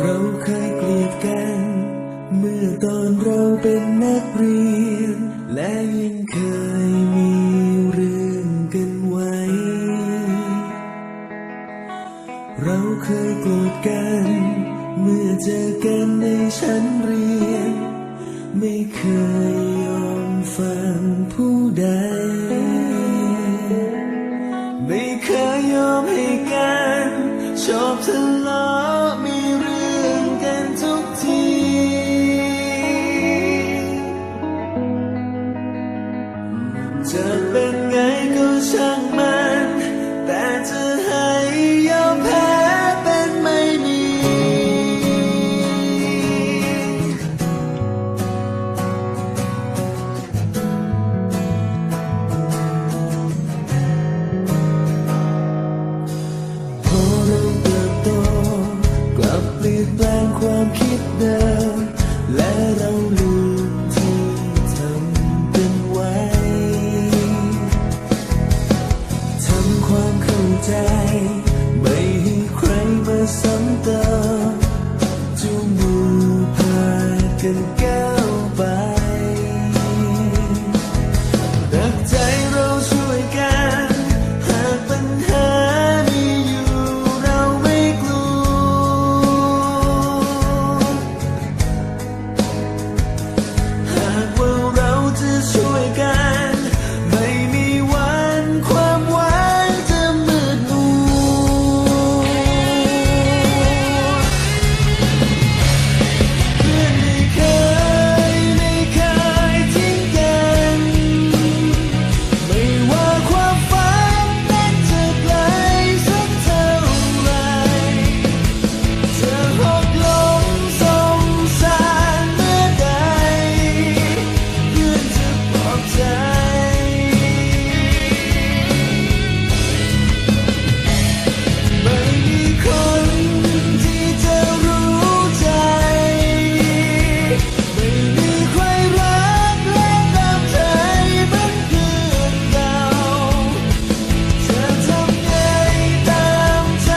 เราเคยเกลียดกันเมื่อตอนเราเป็นนักเรียนและยังเคยมีเรื่องกันไว้เราเคยโกรธกันเมื่อเจอกันในชั้นเรียนไม่เคยยอมฟังผู้ใดไม่เคยยอมให้กันชอบทะเลาะมีเรื่องกันทุกทีจะเป็นไงก็ช่างมันแต่จะให้ยอมแพ้เป็นไม่มีพอเราเติบโตกลับเปลี่ยนแปลงความคิดเดิมและเราลืมที่ทำกันไว้ทำความเข้าใจไม่ให้ใครมาซ้ำเติมจูงมือพากันก้าวไปรักใจเราช่วยกันหากปัญหามีอยู่เราไม่กลัวหากว่าเราจะช่วยกันไม่มีวันความหวังจะมืดมัวเพื่อนไม่เคยทิ้งกันไม่ว่าความฝันนั้นจะไกลสักเท่าไรจะหกล้มสงสารเมื่อใดเพื่อนจะปลอบใจไม่มีคนที่จะรู้ใจไม่มีใครรักและตามใจเหมือนเพื่อนเก่าจะทำไงตามใจ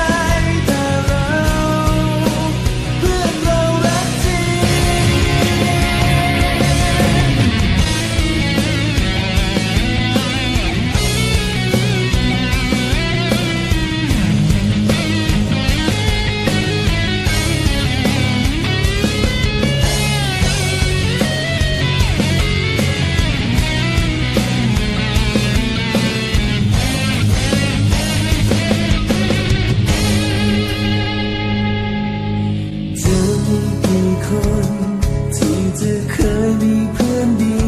แต่เราเพื่อนเรารักจริงจะมีกี่คนที่จะเคยมีเพื่อนดี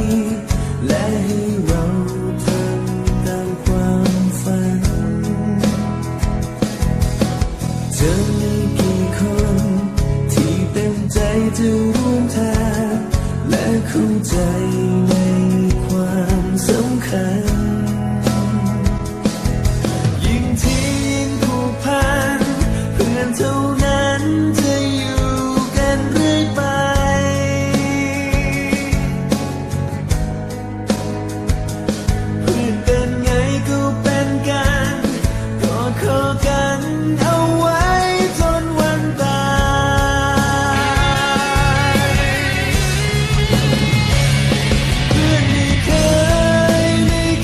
และให้เราทำตามความฝันจะมีกี่คนที่เต็มใจจะร่วมทางและเข้าใจในความสำคัญยิ่งที่ยิ่งผูกพันเพื่อนเท่านั้นจะอยู่กันเรื่อยไปเพื่อนเป็นไงก็เป็นกันกอดคอกันเอาไว้จนวันตายเพื่อนไม่เ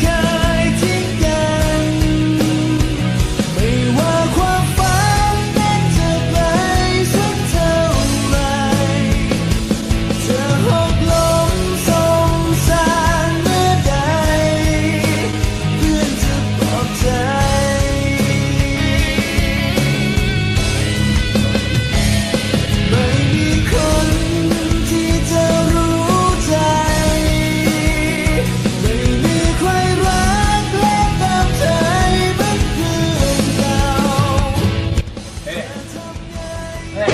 คยทิ้งกันไม่ว่าความฝันนั้นจะไกลสักเท่าไรจะหกล้มสงสารเมื่อใดเพื่อนจะปลอบใจไม่มีคนที่จะรู้ใจไม่มีใครรักและตามใจเหมือนเพื่อนเก่า เฮ้